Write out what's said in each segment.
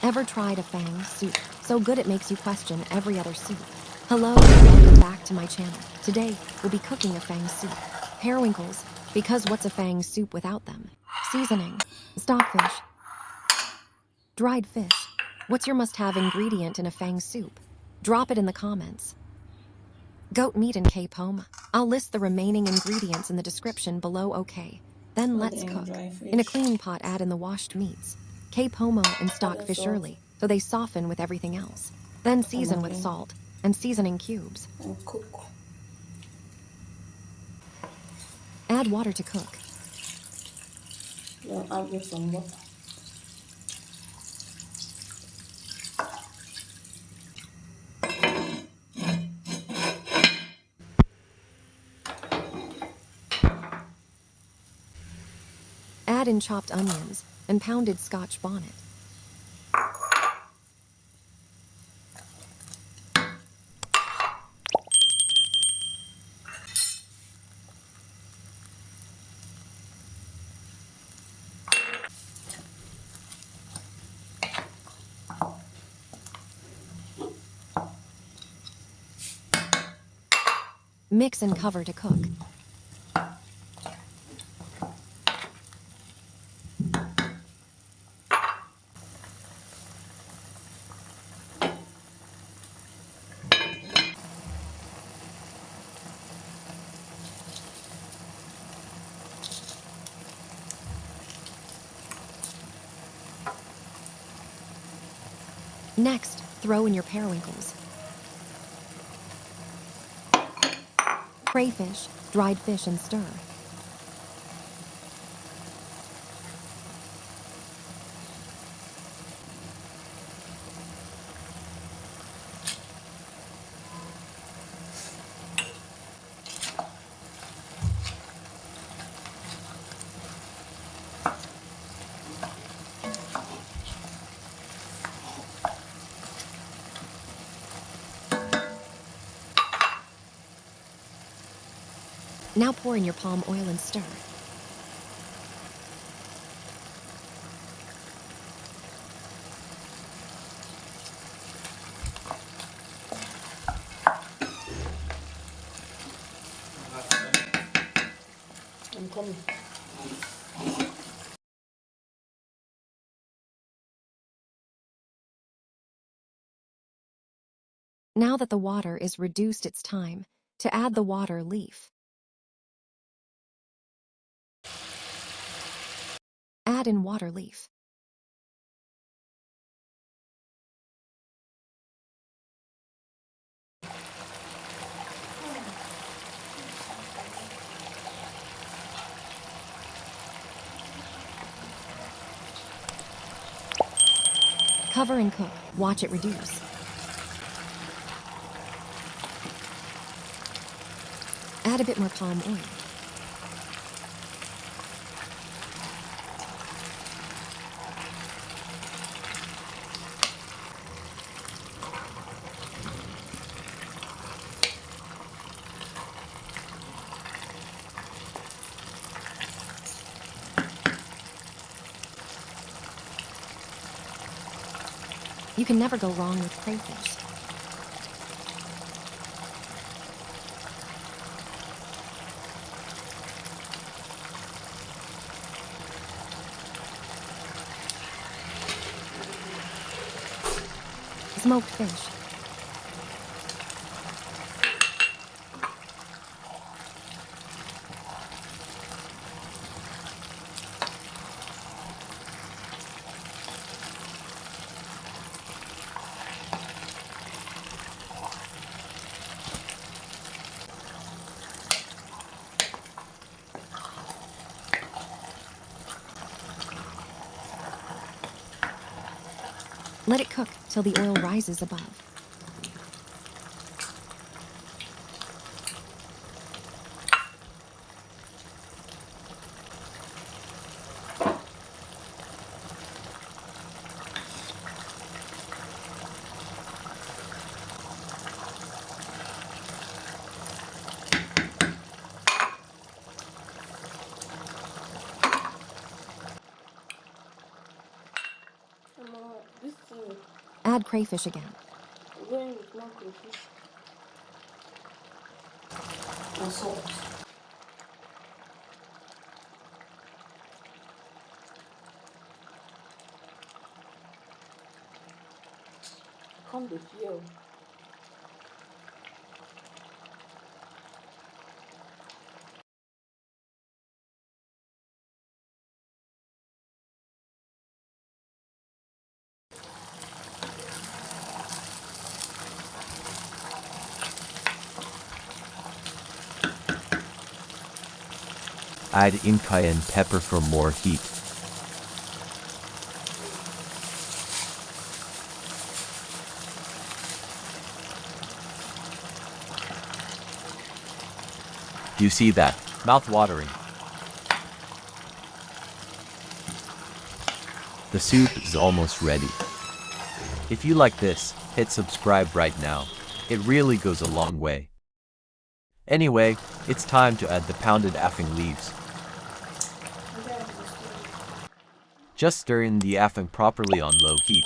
Ever tried Afang Soup? So good it makes you question every other soup. Hello and welcome back to my channel. Today, we'll be cooking Afang Soup. Periwinkles, because what's Afang Soup without them? Seasoning, stockfish, dried fish. What's your must-have ingredient in Afang Soup? Drop it in the comments. Goat meat and kpomo. I'll list the remaining ingredients in the description below, okay? Then let's cook. Dry In a fish. clean pot, add in the washed meats, kpomo and Add stockfish salt early, so they soften with everything else. Then and season with again salt and seasoning cubes. and cook. Add water to cook. Then add in some water. Add in chopped onions and pounded Scotch bonnet. Mix and cover to cook. Next, throw in your periwinkles, crayfish, dried fish, and stir. Now pour in your palm oil and stir. I'm coming. Now that the water is reduced, it's time to add the water leaf. Add in water leaf. Cover and cook. Watch it reduce. Add a bit more palm oil. You can never go wrong with crayfish. Smoked fish. Let it cook till the oil rises above. This Mm. Add crayfish again. Going with more crayfish and salt. Come the feel. Add in cayenne pepper for more heat. Do you see that? Mouth-watering. The soup is almost ready. If you like this, hit subscribe right now. It really goes a long way. Anyway, it's time to add the pounded afang leaves. Just stir in the afang properly on low heat.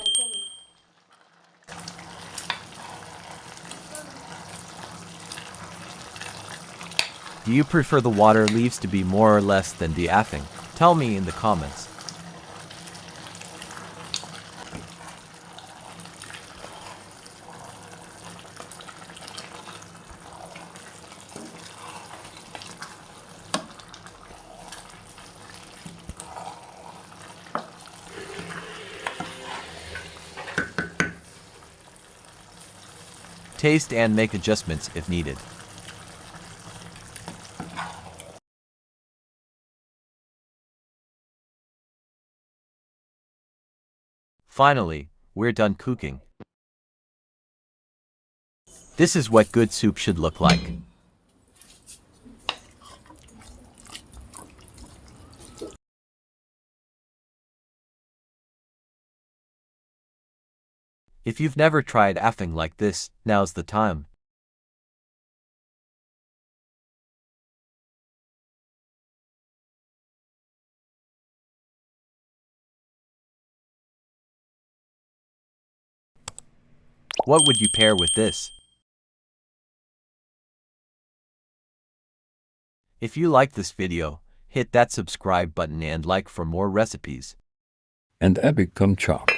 Do you prefer the water leaves to be more or less than the afang? Tell me in the comments. Taste and make adjustments if needed. Finally, we're done cooking. This is what good soup should look like. If you've never tried afang like this, now's the time. What would you pair with this? If you like this video, hit that subscribe button and like for more recipes. And Efik come chop.